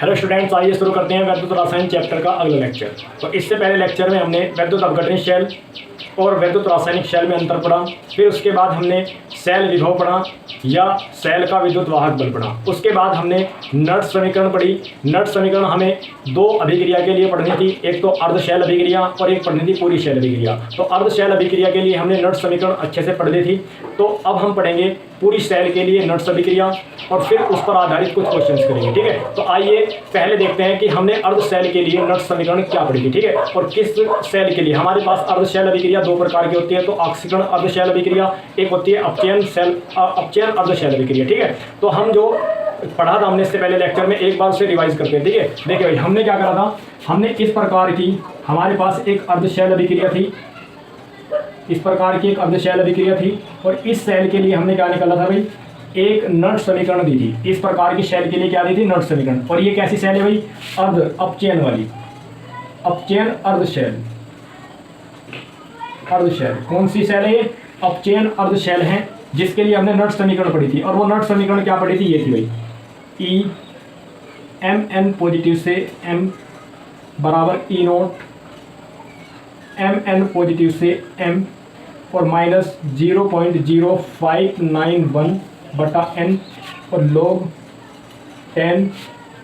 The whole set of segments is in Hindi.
हेलो स्टूडेंट्स, आइए शुरू करते हैं वैद्युत रासायन चैप्टर का अगला लेक्चर। तो इससे पहले लेक्चर में हमने वैद्युत अपघटन शेल और वैद्युत रासायनिक शेल में अंतर पढ़ा। फिर उसके बाद हमने सेल विभव पढ़ा या सेल का विद्युत वाहक बल पढ़ा। उसके बाद हमने नट समीकरण पढ़ी। नट समीकरण हमें दो अभिक्रिया के लिए पढ़नी थी, एक तो अर्ध शेल अभिक्रिया और एक पढ़नी थी पूरी शेल अभिक्रिया। तो अर्ध शेल अभिक्रिया के लिए हमने नट समीकरण अच्छे से पढ़ ली थी। तो अब हम पढ़ेंगे पूरी शेल के लिए नट अभिक्रिया और फिर उस पर आधारित कुछ क्वेश्चंस करेंगे। ठीक है, तो आइए पहले देखते हैं कि हमने अर्ध शेल के लिए नट समीकरण क्या पढ़ी थी। ठीक है, और किस शेल के लिए हमारे पास अर्ध शेल अभिक्रिया दो प्रकार की होती है। तो ऑक्सीकरण अर्ध शेल अभिक्रिया, एक होती है अपचयन अर्ध शेल अभिक्रिया। ठीक है, तो हम जो पढ़ा था हमने इससे पहले लेक्चर में, एक बार उसे रिवाइज करते हैं। ठीक है, देखिए भाई हमने क्या करा था, हमने इस प्रकार की हमारे पास एक अर्ध शेल अभिक्रिया थी, इस प्रकार की एक अर्ध शेल अभिक्रिया थी और इस शेल के लिए हमने क्या निकाला था भाई, एक नट समीकरण दी थी। इस प्रकार की शेल के लिए क्या दी थी, नट समीकरण। और ये कैसी शेल है भाई, अर्ध अपचयन वाली, अपचयन अर्ध शेल, अर्ध शेल। कौन सी शेल है ये, अपचयन अर्ध शेल है, जिसके लिए हमने नट समीकरण पढ़ी थी। और वो नट समीकरण क्या पढ़ी थी, ये थी भाई, ई एम एन पॉजिटिव से एम बराबर ई नोट एम एन पॉजिटिव से एम और माइनस 0.0591 बटा एन और log 10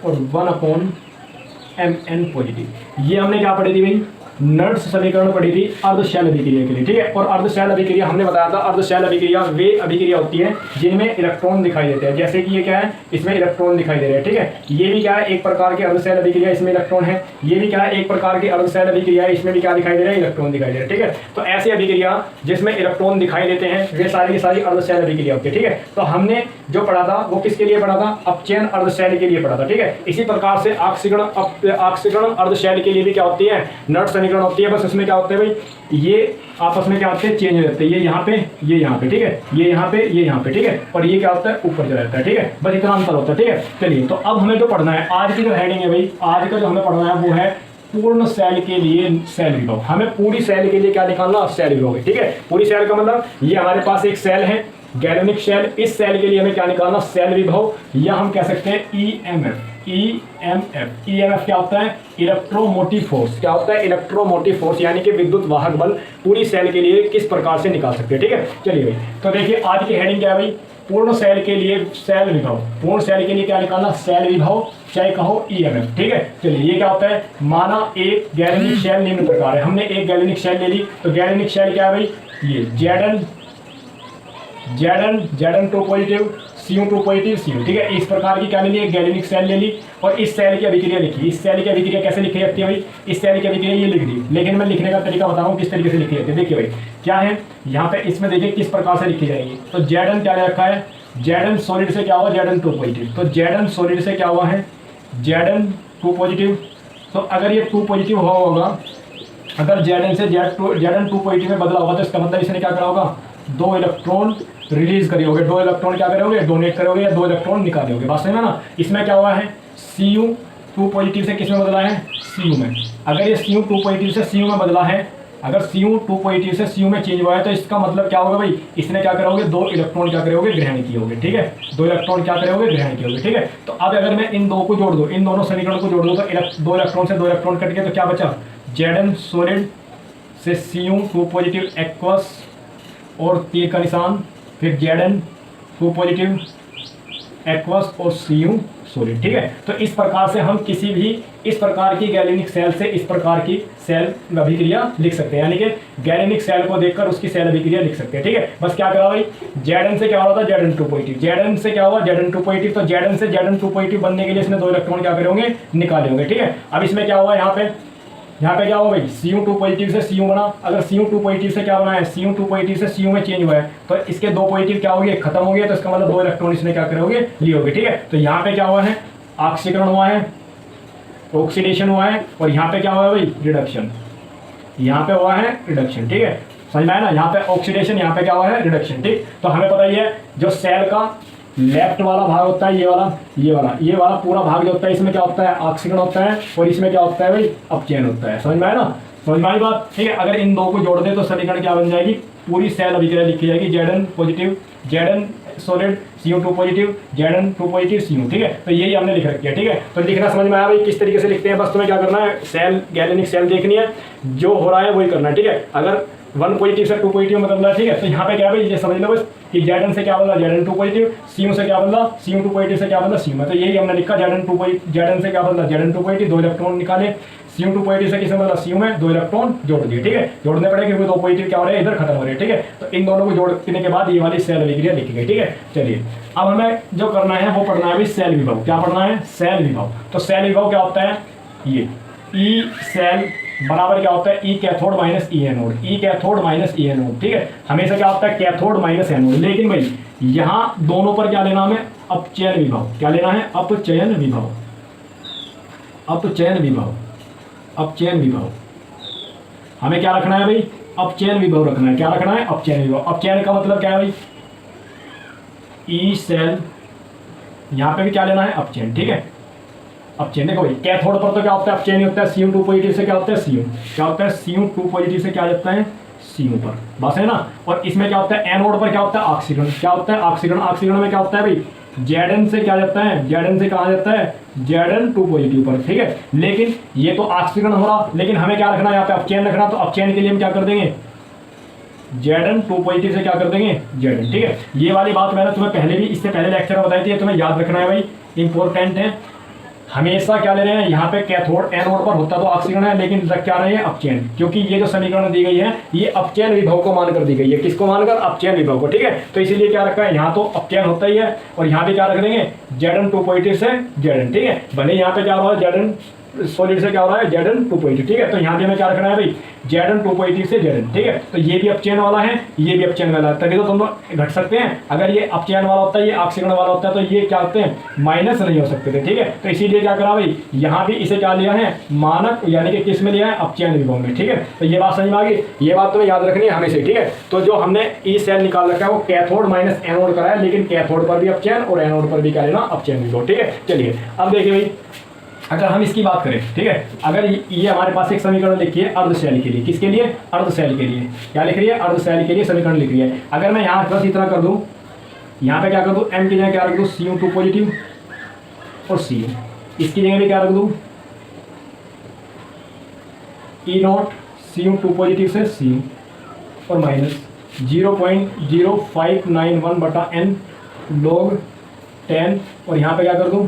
और 1/एम एन पॉजिटिव। ये हमने क्या पढ़ी थी भाई, नट्स समीकरण पढ़ी थी अर्ध शेल अभिक्रिया के लिए। ठीक है, और अर्ध शेल अभिक्रिया हमने बताया था, अर्ध शेल अभिक्रिया वे अभिक्रिया होती है जिनमें इलेक्ट्रॉन दिखाई देते हैं। जैसे कि ये क्या है, इसमें इलेक्ट्रॉन दिखाई दे रहे हैं। ठीक है, ये भी क्या है, एक प्रकार की अर्ध शेल अभिक्रिया, इसमें इलेक्ट्रॉन है। ये भी क्या है, एक प्रकार की अर्ध शेल अभिक्रिया है, इसमें भी क्या दिखाई दे रहा है, इलेक्ट्रॉन दिखाई दे रहा है। ठीक है, तो ऐसी अभिक्रिया जिसमें इलेक्ट्रॉन दिखाई देते हैं वे सारी की सारी अर्ध शेल अभिक्रिया होती है। ठीक है, तो हमने जो पढ़ा था वो किसके लिए पढ़ा था, अपचयन अर्ध शेल के लिए पढ़ा था। ठीक है, इसी प्रकार से ऑक्सीकरण अर्ध शेल के लिए भी क्या होती है, नट समीकरण होती है। बस इसमें क्या होता है भाई, ये आपस में क्या होते हैं, चेंज हो जाते हैं। ये यहाँ पे, ये यहाँ पे। ठीक है, ये यहाँ पे, ये यहाँ पे। ठीक है, और ये क्या होता है, ऊपर चला जाता है। ठीक है, बस इतना अंतर होता है। ठीक है, चलिए तो अब हमें जो पढ़ना है, आज की जो हेडिंग है भाई, आज का जो हमें पढ़ना है वो है पूर्ण सेल के लिए सेल विभव। हमें पूरी सेल के लिए क्या निकालना, सेल विभव है। ठीक है, पूरी सेल का मतलब ये हमारे पास एक सेल है, गैल्वेनिक सेल। इस सेल के लिए हमें क्या निकालना, सेल विभव, या हम कह सकते हैं ईएमएफ। ईएमएफ क्या होता है, इलेक्ट्रोमोटिव फोर्स। क्या होता है, इलेक्ट्रोमोटिव फोर्स, यानी कि विद्युत वाहक बल पूरी सेल के लिए किस प्रकार से निकाल सकते हैं। ठीक है, चलिए भाई, तो देखिए आज की हेडिंग क्या है भाई, पूर्ण सेल के लिए सेल विभव। पूर्ण सेल के लिए क्या निकालना, सेल विभव, चाहे कहो ईएमएफ। ठीक है, चलिए ये क्या होता है, माना एक गैल्वेनिक सेल निम्न प्रकार है। हमने एक गैल्वेनिक सेल ले ली, तो गैल्वेनिक सेल क्या है भाई, ये Zn 2 positive, Cu2 positive, Cu। ठीक है, इस प्रकार की क्या ले ली, एक गैल्वेनिक सेल ले ली और इस सेल की अभिक्रिया लिखी। इस सेल की अभिक्रिया कैसे लिखी जाती है भाई, इस सेल की अभिक्रिया ये लिख दी, लेकिन मैं लिखने का तरीका बता रहा हूँ किस तरीके से लिखी जाती है। देखिए भाई क्या है, यहाँ पे इसमें देखिए किस प्रकार से लिखी जाएगी। तो Zn क्या रखा है, Zn सॉलिड से क्या हुआ, Zn 2 पॉजिटिव। तो Zn सॉलिड से क्या हुआ है, Zn 2 पॉजिटिव। तो अगर ये 2 पॉजिटिव हुआ होगा, अगर Zn से Zn 2 पॉजिटिव में बदला होगा, तो इसका मतलब इसने क्या करा होगा, 2 इलेक्ट्रॉन रिलीज करे होगे। 2 इलेक्ट्रॉन क्या करोगे, डोनेट करोगे, या 2 इलेक्ट्रॉन निकाले होगे। बात समझ में ना। इसमें क्या हुआ है, Cu2 पॉजिटिव से किस में बदला है, Cu में। अगर ये Cu2 पॉजिटिव से Cu में बदला है, अगर Cu2 पॉजिटिव से Cu में चेंज हुआ है, तो इसका मतलब क्या होगा भाई, इसने क्या करोगे, 2 इलेक्ट्रॉन क्या करोगे, ग्रहण किए होगे। ठीक है, 2 इलेक्ट्रॉन क्या करोगे, ग्रहण किए होगे। ठीक है, तो अब अगर मैं इन दो को जोड़ दूँ, इन दोनों समीकरण को जोड़ दूँ, तो 2 इलेक्ट्रॉन से 2 इलेक्ट्रॉन कट गए, तो क्या बचा, Zn सॉलिड से Cu2 पॉजिटिव एक्वस और तीर का निशान, फिर Zn 2 पॉजिटिव एक्वस और Cu सॉलिड। ठीक है, तो इस प्रकार से हम किसी भी इस प्रकार की गैल्वेनिक सेल से इस प्रकार की सेल अभिक्रिया लिख सकते हैं, यानी कि गैल्वेनिक सेल को देखकर उसकी सेल अभिक्रिया लिख सकते हैं। ठीक है, बस क्या करा भाई, Zn से क्या हो रहा था, Zn 2 पॉजिटिव। Zn से क्या हुआ, Zn 2 पॉजिटिव। तो Zn से Zn 2 पॉजिटिव बनने के लिए इसने 2 इलेक्ट्रॉन क्या करे होंगे, निकाले होंगे। ठीक है, अब इसमें क्या हुआ, यहाँ पे क्या हुआ भाई, Cu2 पॉजिटिव से Cu बना। अगर Cu2 पॉजिटिव से क्या बना है, Cu2 पॉजिटिव से Cu में चेंज हुआ है, तो इसके 2 पॉजिटिव क्या हो गए, खत्म हो गए। तो इसका मतलब 2 इलेक्ट्रॉन इसने क्या करे होंगे, लिए होंगे। ठीक है, तो यहाँ पे क्या हुआ है, ऑक्सीकरण हुआ है, ऑक्सीडेशन हुआ है, और यहाँ पे क्या हुआ है भाई, रिडक्शन। यहाँ पे हुआ है रिडक्शन। ठीक है, समझ में आया ना, यहाँ पे ऑक्सीडेशन, यहाँ पे क्या हुआ है, रिडक्शन। ठीक, तो हमें पता ही है जो सेल का लेफ्ट वाला भाग होता है, ये वाला पूरा भाग जो होता है, इसमें क्या होता है, ऑक्सीकरण होता है, और इसमें क्या होता है भाई, अपचयन होता है। समझ में आया ना, समझ में आई बात। ठीक है, अगर इन दो को जोड़ दे तो समीकरण क्या बन जाएगी, पूरी सेल अभिक्रिया लिखी जाएगी। Zn positive, Zn solid CO2 positive, Zn2 positive CO, ठीक है। तो यही हमने लिख रखी है, ठीक है। तो लिखना समझ में आया भाई किस तरीके से लिखते हैं। बस तुम्हें क्या करना है, सेल गैलेनिक सेल देखनी है, जो हो रहा है वही करना है, ठीक है। अगर 1 पॉजिटिव से 2 पॉजिटिव मतलब है, ठीक है। तो यहाँ पे क्या है भाई, ये समझ लो बस कि Zn से क्या बदला, Zn2 पॉजिटिव, CO से क्या बदला, CO2 पॉजिटिव से क्या बदला, CO। तो यही हमने लिखा, Zn से क्या बदला, Zn2 पॉजिटिव, 2 इलेक्ट्रॉन निकाले, CO2 पॉजिटिव से किसने बदला, CO में 2 इलेक्ट्रॉन जोड़ दिए, ठीक है। जोड़ने पड़े क्योंकि 2 पॉजिटिव क्या हो रहे हैं, इधर खत्म हो रहे हैं, ठीक है। तो इन दोनों को जोड़ने के बाद ये वाली सेल अभिक्रिया लिखी गई, ठीक है। चलिए अब हमें जो करना है वो पढ़ना है भाई सेल विभव। क्या पढ़ना है, सेल विभव। तो सेल विभव क्या होता है, ये ई सेल बराबर क्या होता है, ई कैथोड माइनस ई एनोड, ई कैथोड माइनस ई एनोड, ठीक है। हमेशा क्या होता है, कैथोड माइनस एनोड। लेकिन भाई यहाँ दोनों पर क्या लेना हमें, अपचयन विभव। क्या लेना है, अपचयन विभव, अपचयन विभव, अपचयन विभव। हमें क्या रखना है भाई, अपचयन विभव रखना है। क्या रखना है, अपचयन विभव। अपचयन का मतलब क्या है भाई, ई सेल, यहाँ पे भी क्या लेना है, अपचयन, ठीक है। अपचयन देखो भाई, कैथोड पर तो क्या होता है, अपचयन होता है, CO2 पॉजिटिव से क्या होता है, CO, क्या होता है, CO2 पॉजिटिव से क्या जाता है, CO पर, बस है ना। और इसमें क्या होता है, एनोड पर क्या होता है, ऑक्सीजन, क्या होता है, ऑक्सीजन। ऑक्सीजन में क्या होता है भाई, Zn से क्या जाता है, Zn से कहाँ जाता है, Zn2 पॉजिटिव पर, ठीक है। लेकिन ये तो ऑक्सीजन हो रहा, लेकिन हमें क्या रखना है, यहाँ पे अपचयन रखना। तो अपचयन के लिए हम क्या कर देंगे, Zn2 पॉजिटिव से क्या कर देंगे, Zn, ठीक है। ये वाली बात मैंने तुम्हें पहले भी, इससे पहले लेक्चर में बताई थी, तुम्हें याद रखना है भाई, इंपॉर्टेंट है। हमेशा क्या ले रहे हैं, यहाँ पे कैथोड एनोड पर होता तो ऑक्सीजन है, लेकिन रख क्या रहे हैं, अपचयन। क्योंकि ये जो समीकरण दी गई है ये अपचयन विभव को मानकर दी गई है। किसको मानकर, अपचयन विभव को, ठीक है। तो इसीलिए क्या रखा है, यहाँ तो अपचयन होता ही है, और यहाँ भी क्या रख देंगे, Zn2 पॉजिटिव से Zn, ठीक है। भले यहाँ पे क्या हो रहा है, Zn सॉलिड से क्या हो रहा है, Zn2 पॉजिटिव, ठीक है। तो यहाँ भी हमें क्या रखना है भाई, Zn2 पॉजिटिव से Zn, ठीक है। तो ये भी अपचयन वाला है, ये भी अपचयन वाला है, तभी तो तुम लोग घट सकते हैं। अगर ये अपचयन वाला होता है, ये ऑक्सीजन वाला होता है, तो ये क्या होते हैं, माइनस नहीं हो सकते थे, ठीक है। तो इसीलिए क्या करा भाई, यहाँ भी इसे क्या लिया है, मानक, यानी कि किस में लिया है, अपचयन विभव में, ठीक है। तो ये बात समझ में आ गई, ये बात तुम्हें याद रखनी है हमेशा, ठीक है। तो जो हमने ई सेल निकाल रखा है वो कैथोड माइनस एनोड करा है, लेकिन कैथोड पर भी अपचयन और एनोड पर भी क्या लेना, अपचयन विभव, ठीक है। चलिए अब देखिए भाई, अगर हम इसकी बात करें, ठीक है। अगर ये हमारे पास एक समीकरण लिखी है अर्ध सेल के लिए, किसके लिए, अर्ध सेल के लिए। क्या लिख रही है, अर्ध सेल के लिए समीकरण लिख रही है। अगर मैं यहाँ बस इतना कर दूं, यहाँ पे क्या कर दूं, M की जगह क्या रख दूं, CO2 पॉजिटिव और CO, इसकी जगह भी क्या रख दूं, E0 CO2 पॉजिटिव से CO और माइनस 0.0591/n log 10, और यहाँ पे क्या कर दूं,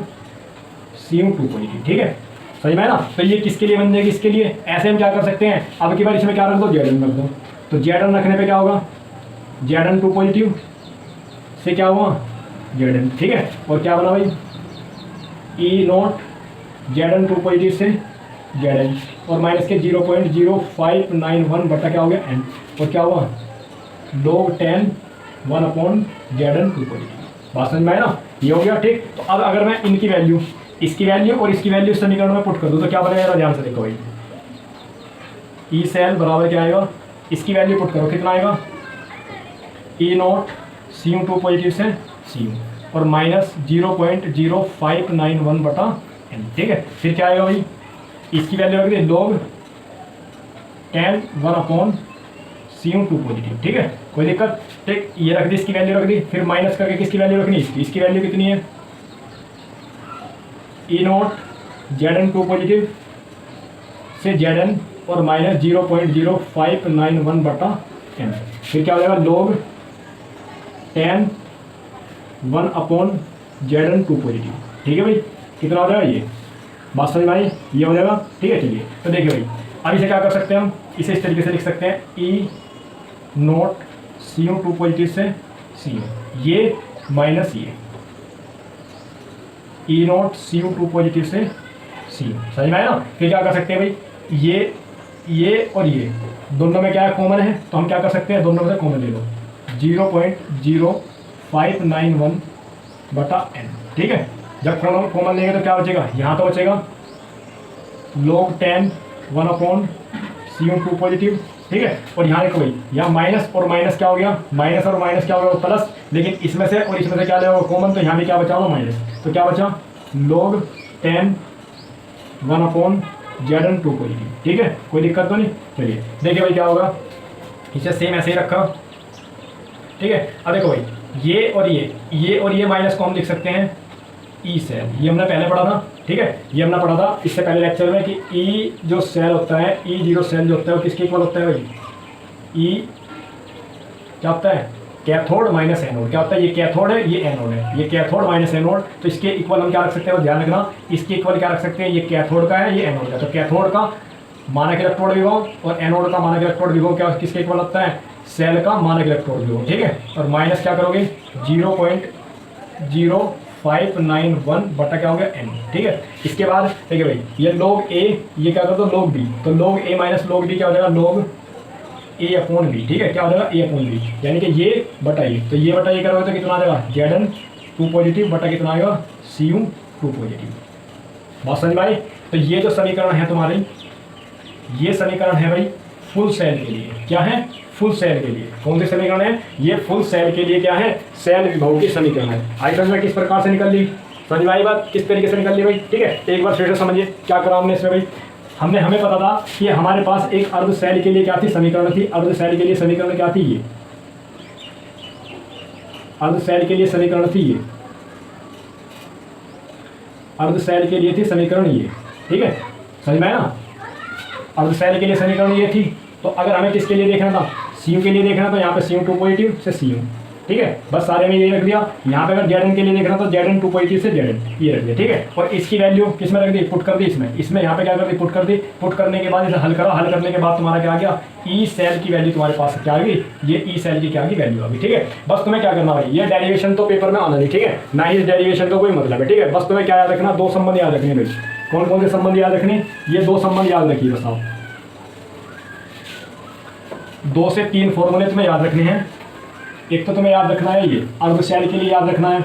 CO2 पॉजिटिव, ठीक है। समझ में है ना। तो ये किसके लिए बन जाएगी, इसके लिए। ऐसे हम क्या कर सकते हैं, अब की बार इसमें क्या रख दो, Zn रख दो। तो Zn रखने पे क्या होगा, Zn2 पॉजिटिव से क्या हुआ, Zn, ठीक है। और क्या बना भाई, E0 Zn2 पॉजिटिव से Zn और माइनस के 0.0591 बटा क्या हो गया n, और क्या हुआ, log 10 1/Zn2 पॉजिटिव। बात समझ में आया ना, ये हो गया, ठीक। तो अब अगर मैं इनकी वैल्यू, इसकी वैल्यू और इसकी वैल्यू समीकरण में पुट कर दूं तो क्या बनेगा, ध्यान से देखो भाई, ई सेल बराबर क्या आएगा, इसकी वैल्यू पुट करो, कितना आएगा, E0 CO2 पॉजिटिव से CO और माइनस 0.0591/n, ठीक है। फिर क्या आएगा भाई, इसकी वैल्यू रख दी log 10 1/CO2 पॉजिटिव, ठीक है। कोई दिक्कत, ठीक। ये रख दी, इसकी वैल्यू रख दी, फिर माइनस करके किसकी वैल्यू रखनी, इसकी वैल्यू कितनी है, E0 Zn2 पॉजिटिव से Zn और माइनस 0.0591/n, फिर क्या हो जाएगा, log 10 1/Zn2 पॉजिटिव, ठीक है भाई। कितना हो जाएगा, ये बात समझ में आई, ये हो जाएगा, ठीक है। चलिए तो देखिए भाई, अब इसे क्या कर सकते हैं हम, इसे इस तरीके से लिख सकते हैं, E0 CO2 पॉजिटिव से CO, ये माइनस ये E0 CO2 पॉजिटिव से CO, समझ में आया ना। फिर क्या कर सकते हैं भाई, ये और ये दोनों में क्या है, कॉमन है, तो हम क्या कर सकते हैं, दोनों में से कॉमन ले लो, 0.0591/n, ठीक है। जब कॉमन लेंगे तो क्या बचेगा, यहाँ तो बचेगा log 10 1/CO2 पॉजिटिव, ठीक है। और यहाँ देखो भाई, यहाँ माइनस और माइनस क्या हो गया, माइनस और माइनस क्या हो गया, प्लस, लेकिन इसमें से और इसमें से क्या लेगा कॉमन, तो यहाँ भी क्या बचा होगा, माइनस। तो क्या बचा, log 10 1/Zn2 पॉजिटिव, ठीक है। कोई दिक्कत तो नहीं। चलिए देखिए भाई क्या होगा, इसे सेम ऐसे ही रखा, ठीक है। अब देखो भाई, ये और ये माइनस को हम लिख सकते हैं ई सेल। ये हमने पहले पढ़ा था, ठीक है, ये हमने पढ़ा था इससे पहले लेक्चर में कि ई जो सेल होता है, ई जीरो सेल जो होता है वो किसके इक्वल होता है भाई? ई क्या होता है? Cathode minus anode. क्या होता है? ये कैथोड है, ये एनोड है, ये कैथोड माइनस एनोड। तो इसके इक्वल हम क्या रख सकते हैं, ध्यान रखना, इसके इक्वल क्या रख सकते हैं, ये कैथोड का है, ये एनोड का। तो कैथोड का मानक इलेक्ट्रोड विभव और एनोड का मानक इलेक्ट्रोड विभव क्या किसके इक्वल होता है? सेल का मानक इलेक्ट्रोड विभव, ठीक है। और माइनस क्या करोगे? 0.0591 बटा क्या हो गया? एन, ठीक है। इसके बाद देखिए भाई, ये log ए, ये क्या कर दो log बी, तो log ए माइनस log बी क्या हो जाएगा? log ए अपॉन बी, ठीक है, क्या हो जाएगा? ए अपॉन बी, यानी कि ये बटा ये। तो ये बटा ये करोगे तो कितना आ जाएगा? Zn 2 पॉजिटिव बटा कितना आएगा? Cu 2 positive. बात समझ में आई? तो ये जो समीकरण है तुम्हारी, ये समीकरण है भाई फुल सेल के लिए। क्या है? फुल सेल के लिए। कौन से समीकरण है? ये फुल सेल के लिए क्या है? सेल विभव की समीकरण है। आई समझ में किस प्रकार से निकल ली? समझ में आई बात? किस तरीके से निकल ली भाई? ठीक है, एक बार फिर से समझिए क्या करा हमने इसमें भाई। हमें पता था कि हमारे पास एक अर्ध सेल के लिए क्या थी? समीकरण थी। अर्ध सेल के लिए समीकरण क्या थी? ये अर्ध सेल के लिए समीकरण थी, ये अर्ध सेल के लिए थी समीकरण ये, ठीक है, समझ में आया ना? अर्ध सेल के लिए समीकरण ये थी। तो अगर हमें किसके लिए देखना था? Cu के लिए देखना, तो यहाँ पे Cu 2 पॉजिटिव से Cu, ठीक है, बस सारे में ये रख दिया। यहाँ पे अगर Zn के लिए देखना तो Zn 2 पॉजिटिव से Zn, ये रख दिया, ठीक है। और इसकी वैल्यू किस में रख दी? पुट कर दी इसमें यहाँ पे क्या कर दी? पुट कर दी। पुट करने के बाद इसे हल करा, हल करने के बाद तुम्हारा क्या आ गया? ई सेल की वैल्यू तुम्हारे पास क्या आ गई? ये ई सेल की क्या आ गई? वैल्यू आ गई, ठीक है। बस तुम्हें क्या करना भाई, ये डेरिवेशन तो पेपर में आना नहीं, ठीक है, ना ही इस डेरिवेशन का कोई मतलब है, ठीक है। बस तुम्हें क्या याद रखना? 2 संबंध याद रखने भाई। कौन कौन से संबंध याद रखने? ये 2 संबंध याद रखिए बस आप। 2 से 3 फॉर्मूले तुम्हें याद रखने हैं। एक तो तुम्हें याद रखना है ये अर्ध शेल के लिए याद रखना है।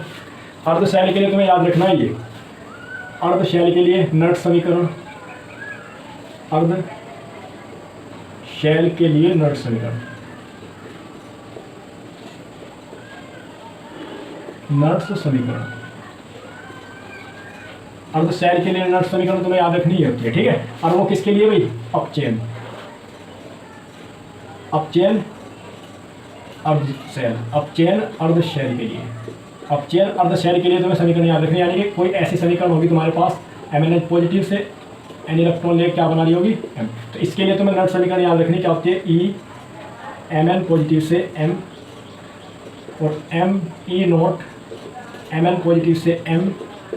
अर्ध शेल के लिए तुम्हें याद रखना है ये अर्ध शेल के लिए नट समीकरण। अर्ध शेल के लिए नट समीकरण, नट्स समीकरण। अर्ध शेल के लिए नट समीकरण तुम्हें याद रखनी होती है, ठीक है। और वो किसके लिए भाई? अपचयन, अपचयन अर्ध शेल, अपचयन अर्ध शेल के लिए। अपचयन अर्ध शेल के लिए तुम्हें समीकरण याद रखनी, यानी कि कोई ऐसी समीकरण होगी तुम्हारे पास, MnH पॉजिटिव से N इलेक्ट्रॉन ले क्या बना रही होगी? M। तो इसके लिए तुम्हें नट समीकरण याद रखनी क्या होती है? E Mn पॉजिटिव से M और M E note Mn positive से M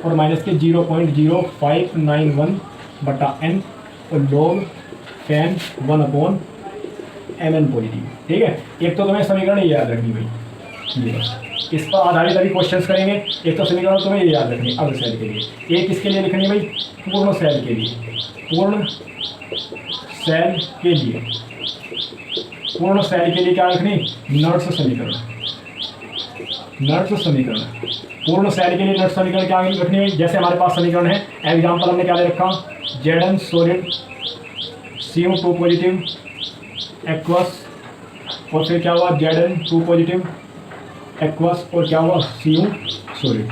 और माइनस के 0.0591 बटा N और log tan 1 Mn पॉजिटिव, ठीक है। एक तो तुम्हें समीकरण ये याद रखनी भाई, ये इस पर आधारित अभी क्वेश्चंस करेंगे। एक तो समीकरण तुम्हें ये याद रखनी अर्ध सेल के लिए। एक किसके लिए लिखनी भाई? पूर्ण सेल के लिए। पूर्ण सेल के लिए, पूर्ण सेल के लिए क्या रखनी? नट्स समीकरण, नट्स समीकरण। पूर्ण सेल के लिए नट्स समीकरण क्या रखनी है? जैसे हमारे पास समीकरण है, एग्जाम्पल हमने क्या ले रखा? Zn solid Cu 2 positive aqueous, और फिर क्या हुआ? Zn 2 पॉजिटिव एक्वस, और क्या हुआ? Cu solid.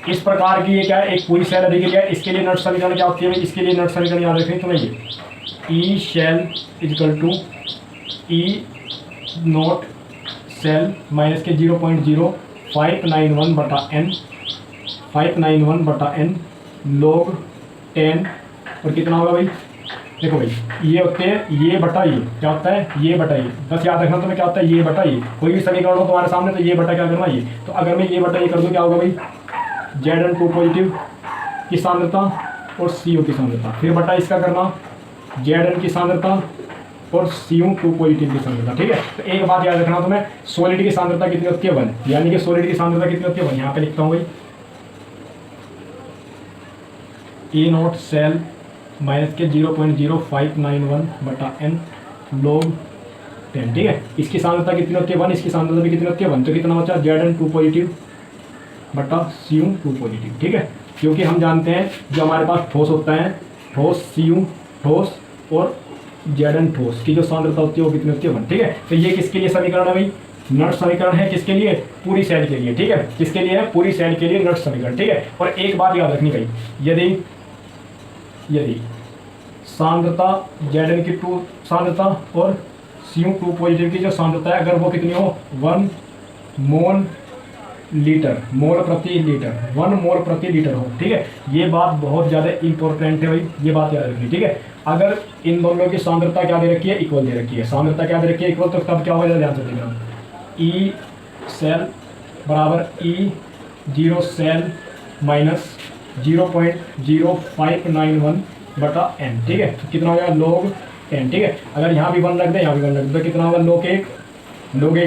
इस प्रकार की ये क्या है? एक पूरी सेल अभिक्रिया। इसके लिए नट समीकरण क्या होती है? इसके लिए नट समीकरण याद रखनी तुम्हें ये E cell is equal to E not cell minus के 0.0591 बटा एन, 591 बटा एन log 10, और कितना होगा भाई? देखो भाई, ये होते हैं ये बटा ये, क्या होता है? ये बटा ये। बस याद रखना तुम्हें क्या होता है? ये बटा ये। कोई भी समीकरण हो तुम्हारे सामने तो ये बटा क्या करना? ये। तो अगर मैं ये बटा ये कर दूँ क्या होगा भाई? Zn 2 पॉजिटिव की सांद्रता और Cu की सांद्रता, फिर बटा इसका करना Zn की सांद्रता और Cu 2 पॉजिटिव की सांद्रता, ठीक है। तो एक बात याद रखना तुम्हें, सॉलिड की सांद्रता कितनी होती है? 1, यानी कि सॉलिड की सांद्रता कितनी होती है? 1। यहाँ पे लिखता हूँ भाई E नोट सेल माइनस के 0.0591 बटा एन log 10, ठीक है। इसकी सांद्रता कितनी होती है? 1। इसकी सांद्रता भी कितनी होती है? 1। तो कितना बचा? Zn 2 पॉजिटिव बटा Cu 2 पॉजिटिव, ठीक है। क्योंकि हम जानते हैं जो हमारे पास ठोस होता है, ठोस Cu ठोस और Zn ठोस की जो सांद्रता होती है वो कितनी होती है? 1, ठीक है। तो ये किसके लिए समीकरण है भाई? नट समीकरण है। किसके लिए? पूरी सेल के लिए, ठीक है। किसके लिए है? पूरी सेल के लिए नट समीकरण, ठीक है। और एक बात याद रखनी भाई, यदि सांद्रता Zn की 2 सांद्रता और Cu 2 पॉजिटिव की जो सांद्रता है, अगर वो कितनी हो? 1 मोल लीटर, मोल प्रति लीटर, 1 मोल प्रति लीटर हो। ठीक है, ये बात बहुत ज़्यादा इंपॉर्टेंट है भाई, ये बात याद रखनी। ठीक है, अगर इन दोनों की सांद्रता क्या दे रखी है, इक्वल दे रखी है, सांद्रता क्या दे रखी है, इक्वल, तो तब क्या होगा ध्यान से देखना, ई सेल बराबर ई जीरो सेल माइनस 0.0591 बटा एन। ठीक है, तो कितना हो जाएगा log n। ठीक है, अगर यहाँ भी 1 रख दे, यहाँ भी 1 रख दे, तो कितना होगा log 1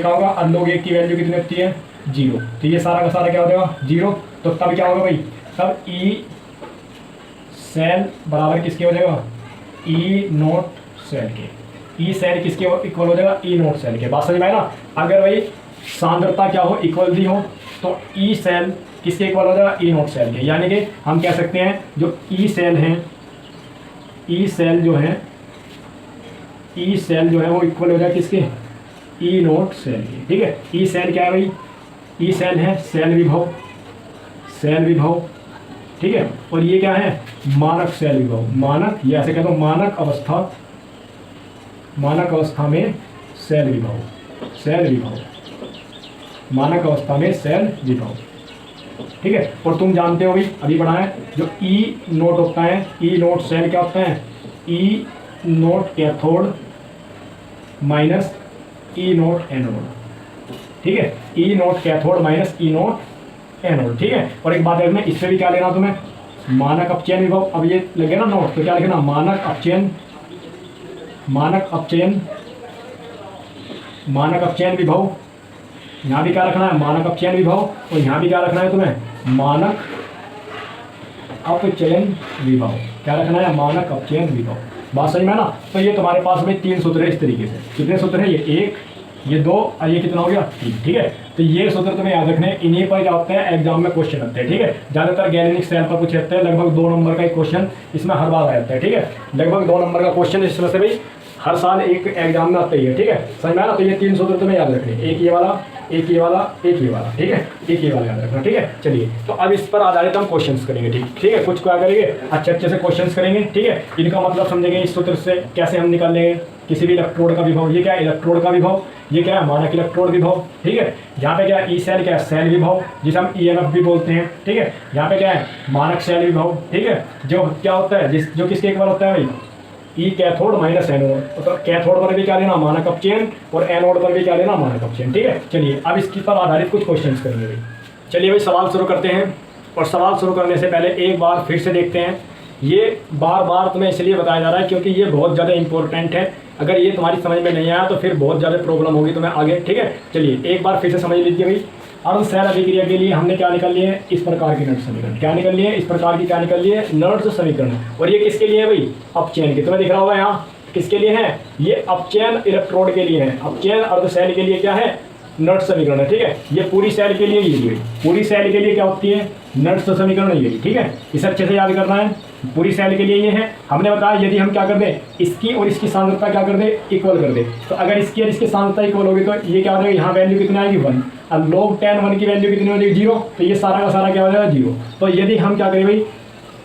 होगा, और log 1 की वैल्यू कितनी होती है 0, तो ये सारा का सारा क्या हो जाएगा 0। तो तब क्या होगा भाई, तब ई सेल बराबर किसके हो जाएगा, ई नोट सेल के। ई सेल किसके इक्वल हो जाएगा, ई नोट सेल के। बात समझ में आए ना। अगर भाई सांद्रता क्या हो, इक्वल दी हो, तो ई सेल किसके इक्वल हो जाएगा, ई नोट सेल के। यानी कि हम कह सकते हैं जो ई सेल हैं, ई सेल जो है, ई सेल जो है वो इक्वल हो जाएगा किसके, ई नोट सेल के। ठीक है, ई सेल क्या है भाई, ई सेल है सेल विभव, सेल विभव। ठीक है, और ये क्या है, मानक सेल विभव, मानक, ये ऐसे कहते हो मानक अवस्था, मानक अवस्था में सेल विभव, सेल विभव, मानक अवस्था में सेल विभव। ठीक है, और तुम जानते हो भाई, अभी पढ़ा है, जो ई नोट होता है, ई नोट सेल क्या होता है, ई नोट कैथोड माइनस ई नोट एनोड। ठीक है, ई नोट कैथोड माइनस ई नोट एनोड। ठीक है, और एक बात है, इससे भी क्या लेना तुम्हें, मानक अपचयन विभव। अब ये लगे ना नोट, तो क्या लिखना, मानक अपचयन, मानक अपचयन, मानक अपचयन विभव। यहाँ भी क्या रखना है, मानक अपचयन विभव, और यहाँ भी क्या रखना है तुम्हें, मानक अपचयन विभव। क्या रखना है, मानक अपचयन विभव। बात समझ में ना। तो ये तुम्हारे पास में 3 सूत्र है इस तरीके से। कितने सूत्र है, ये 1, ये 2 और ये कितना हो गया 3। ठीक है, तो ये सूत्र तुम्हें याद रखने, इन्हीं पर क्या होता है, एग्जाम में क्वेश्चन आते हैं। ठीक है, ज़्यादातर गैलेनिक सेल पर कुछ रहते हैं, लगभग 2 नंबर का एक क्वेश्चन इसमें हर बार आ जाता है। ठीक है, लगभग 2 नंबर का क्वेश्चन इसमें से भाई हर साल एक एग्जाम में आता ही है। ठीक है, समझ में आना। तो ये 3 सूत्र तुम्हें याद रखने, एक ये वाला, एक ये वाला, एक ये वाला। ठीक है, एक ये वाला याद रखना। ठीक है, चलिए, तो अब इस पर आधारित हम क्वेश्चंस करेंगे। ठीक है, कुछ क्या करेंगे, अच्छे से क्वेश्चंस करेंगे। ठीक है, इनका मतलब समझेंगे, इस सूत्र से कैसे हम निकाल लेंगे किसी भी इलेक्ट्रोड का विभव। ये क्या है, इलेक्ट्रोड का विभव, ये क्या है, मानक इलेक्ट्रोड विभव। ठीक है, यहाँ पे क्या है, ई सेल क्या है, सेल विभव, जिसे हम EMF भी बोलते हैं। ठीक है, यहाँ पे क्या है, मानक सेल विभव। ठीक है, जो क्या होता है, जो किसके इक्वल होता है भाई, ई कैथोड माइनस एनोड। तो कैथोड पर भी क्या लेना, मानक अपचयन, और एनोड पर भी क्या लेना, मानक अपचयन। ठीक है, चलिए अब इसकी पर आधारित कुछ क्वेश्चंस करेंगे भाई। चलिए भाई, सवाल शुरू करते हैं। और सवाल शुरू करने से पहले एक बार फिर से देखते हैं, ये बार बार तुम्हें इसलिए बताया जा रहा है क्योंकि ये बहुत ज़्यादा इंपॉर्टेंट है। अगर ये तुम्हारी समझ में नहीं आया तो फिर बहुत ज़्यादा प्रॉब्लम होगी तुम्हें आगे। ठीक है, चलिए एक बार फिर से समझ लीजिए भाई। अर्ध सेल अभिक्रिया के लिए हमने क्या निकाल लिए, इस प्रकार की नर्ड्स समीकरण। क्या निकल लिए, इस प्रकार की क्या निकल लिए, नर्ड्स समीकरण। और ये किसके लिए है भाई, अपचयन के। तुम्हें दिख रहा होगा यहाँ किसके लिए है, ये अपचयन इलेक्ट्रोड के लिए है। अपचयन अर्ध सेल के लिए क्या है, नर्ड्स समीकरण है। ठीक है, ये पूरी सेल के लिए ये पूरी सेल के लिए क्या होती है, नर्ड्स समीकरण ये। ठीक है, इसे अच्छे से याद करना है, पूरी सेल के लिए ये है। हमने बताया यदि हम क्या कर दें, इसकी और इसकी सांद्रता क्या कर दे, इक्वल कर दे। तो अगर इसकी और इसकी सांद्रता इक्वल होगी तो ये क्या हो जाएगा, यहाँ वैल्यू कितनी आएगी 1, और log 10 1 की वैल्यू कितनी हो जाएगी 0। तो ये सारा का सारा क्या हो जाएगा 0। तो यदि हम क्या करें भाई,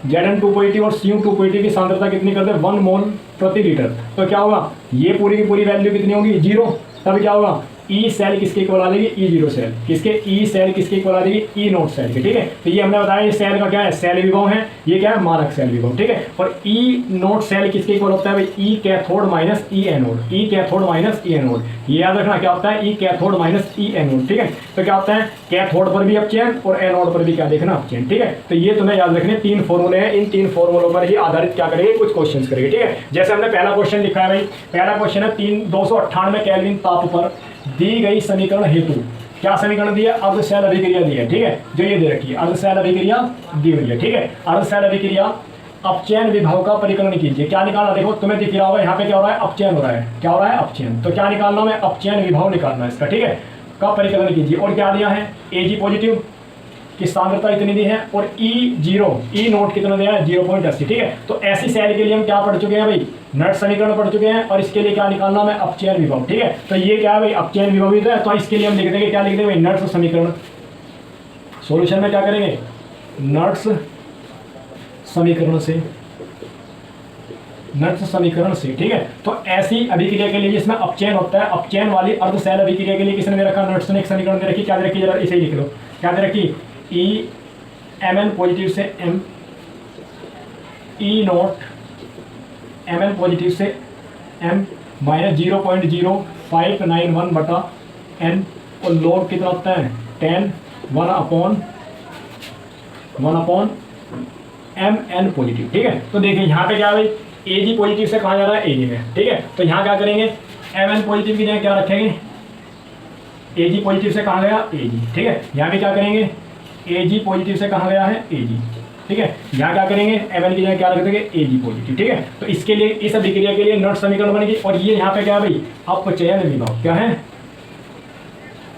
Zn2 पॉजिटिव और Cu2 पॉजिटिव की सांद्रता कितनी कर दे, 1 मोल प्रति लीटर। तो क्या होगा, ये पूरी की पूरी वैल्यू कितनी होगी 0। तब क्या होगा, ई सेल किसके इक्वल आ जाएगी, ई जीरो सेल किसके, ई सेल किसके इक्वल आ जाएगी, ई नोट सेल के। ठीक है, तो ये हमने बताया, ये सेल का क्या है, सेल विभव है, ये क्या है, मानक सेल विभव। ठीक है, और ई नोट सेल किसके इक्वल होता है भाई, ई कैथोड माइनस ई एनोड, ई कैथोड माइनस ई एनोड। ये याद रखना क्या होता है, ई कैथोड माइनस ई एनोड। ठीक है, तो क्या होता है, कैथोड पर भी अपचयन और एनोड पर भी क्या देखना, अपचयन। ठीक है, तो ये तुम्हें याद रखने 3 फॉर्मूले हैं, इन 3 फॉर्मूलों पर ही आधारित क्या करेंगे, कुछ क्वेश्चन करेंगे। ठीक है, जैसे हमने पहला क्वेश्चन लिखा है भाई, पहला क्वेश्चन है 298 केल्विन ताप पर दी गई समीकरण हेतु क्या समीकरण दिया, अर्ध सेल अभिक्रिया दी है। ठीक है, जो ये दे रखी है, अर्ध सेल अभिक्रिया दी हुई है। ठीक है, अर्ध सेल अभिक्रिया अपचयन विभव का परिकलन कीजिए। क्या निकालना, देखो तुम्हें दिख रहा होगा यहाँ पे क्या हो रहा है, अपचयन हो रहा है। क्या हो रहा है, अपचयन। तो क्या निकालना है, अपचयन विभव निकालना है इसका। ठीक है, का परिकलन कीजिए। और क्या दिया है, Ag पॉजिटिव की सांद्रता इतनी दी है, और ई नोट कितना दिया है, 0.80। ठीक है, तो ऐसी सेल के लिए हम क्या पढ़ चुके हैं भाई, नट समीकरण पढ़ चुके हैं, और इसके लिए क्या निकालना है, अपचयन विभव। ठीक है, तो ये क्या है भाई, अपचयन विभव ही है, तो इसके लिए हम लिख देंगे, क्या लिख देंगे, नट्स समीकरण। सॉल्यूशन में क्या करेंगे, नट्स समीकरण से, नट्स समीकरण से। ठीक है, तो ऐसी अभिक्रिया के लिए जिसमें अपचयन होता है, अपचयन वाली अर्ध सेल अभिक्रिया के लिए किसने दे रखा, नट्स ने एक समीकरण दे रखी, क्या दे रखी, जरा इसे ही लिख लो। क्या दे रखी, ई एम एन पॉजिटिव से M, E not M N positive से एम माइनस 0.0591 बटा एन, और लोड कितना होता है 10 1 अपॉन एम एन पॉजिटिव। ठीक है, तो देखिए यहाँ पे क्या है भाई, ए जी पॉजिटिव से कहाँ जा रहा है, ए जी में। ठीक है, तो यहाँ क्या करेंगे, एम एन पॉजिटिव की जगह क्या रखेंगे, ए जी पॉजिटिव से कहाँ गया, ए जी। ठीक है, यहाँ पे क्या करेंगे, ए जी पॉजिटिव से कहाँ गया है, ए जी। ठीक है, यहाँ क्या करेंगे, एम एन की जगह क्या रख देंगे, ए जी पॉजिटिव। ठीक है, तो इसके लिए, इस अभिक्रिया के लिए नोट समीकरण बनेगी। और ये यहाँ पे क्या है भाई, अपचयन विभव। क्या है,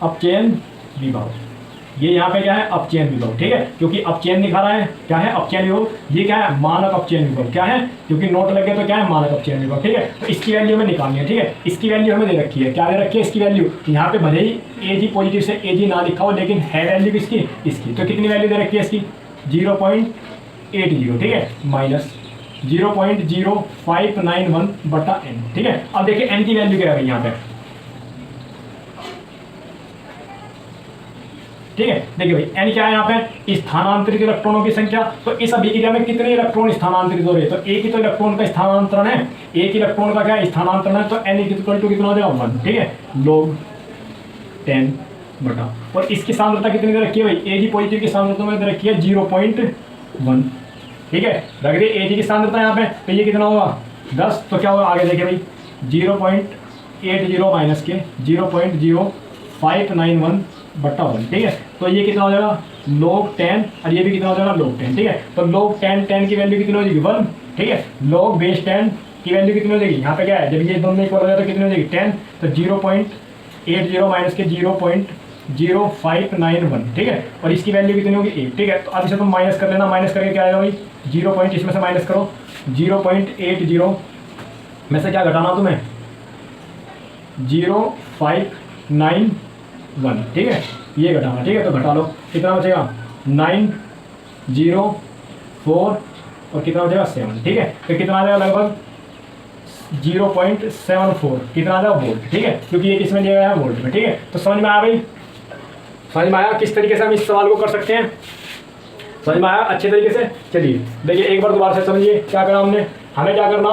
अपचयन विभव। ये यहाँ पे क्या है, अपचयन विभव। ठीक है, क्योंकि अपचयन दिखा रहा है, क्या है अपचयन विभव, ये क्या है मानक अपचयन विभव। क्या है, क्योंकि नोट लग गया तो क्या है मानक अपचयन विभव। ठीक है, तो इसकी वैल्यू हमें निकालनी है। ठीक है, इसकी वैल्यू हमें दे रखी है, क्या दे रखी है इसकी वैल्यू, यहाँ पे भले ही ए जी पॉजिटिव से ए जी ना लिखा हो, लेकिन है वैल्यू किसकी, इसकी। तो कितनी वैल्यू दे रखी है इसकी, 0.80। ठीक है, माइनस 0.0591 बटा एन। ठीक है, अब देखिए एन की वैल्यू क्या है यहाँ पे। ठीक है, देखिए भाई एन क्या है यहाँ पे, स्थानांतरित इलेक्ट्रॉनों की संख्या। तो इस अभिक्रिया में कितने इलेक्ट्रॉन स्थानांतरित हो रहे हैं, तो एक ही तो इलेक्ट्रॉन का स्थानांतरण है, एक इलेक्ट्रॉन का क्या स्थानांतरण है, तो एन इक्वल टू कितना हो जाएगा 1। ठीक है, log 10 बटा, और इसकी सांद्रता कितनी दे रखी है भाई, ए जी पॉजिटिव की सांद्रता में दे रखी है 0.1। ठीक है, रख दिए ए जी की सांद्रता यहाँ पे, तो ये कितना होगा 10। तो क्या होगा आगे देखिए भाई, 0.80 माइनस के 0.0591 बटा 1। ठीक है, तो ये कितना हो जाएगा log 10, और ये भी कितना हो जाएगा log 10। ठीक है, तो log 10 की वैल्यू कितनी हो जाएगी 1। ठीक है, log बेस 10 की वैल्यू कितनी हो जाएगी, यहाँ पे क्या है जब ये दोनों इक्वल हो जाए तो कितनी हो जाएगी 10, तो 0.80 माइनस के 0.0591। ठीक है, और इसकी वैल्यू कितनी होगी 8। ठीक है, तो अब इसे तुम माइनस कर लेना, माइनस करके क्या आएगा भाई 0. इसमें से माइनस करो 0.80 में से क्या घटाना तुम्हें 0.591। ठीक है, ये घटाना। ठीक है, तो घटा लो, कितना बचेगा 904 और कितना बचेगा 7। ठीक है, तो कितना आ जाएगा लगभग 0.74, कितना आ जाएगा वोल्ट। ठीक है, क्योंकि ये किसमें दिया गया है वोल्ट में। ठीक है, तो समझ में आया भाई, समझ में आया किस तरीके से हम इस सवाल को कर सकते हैं, समझ में आया अच्छे तरीके से। चलिए देखिए एक बार दोबारा से समझिए, क्या करना हमने, हमें क्या करना,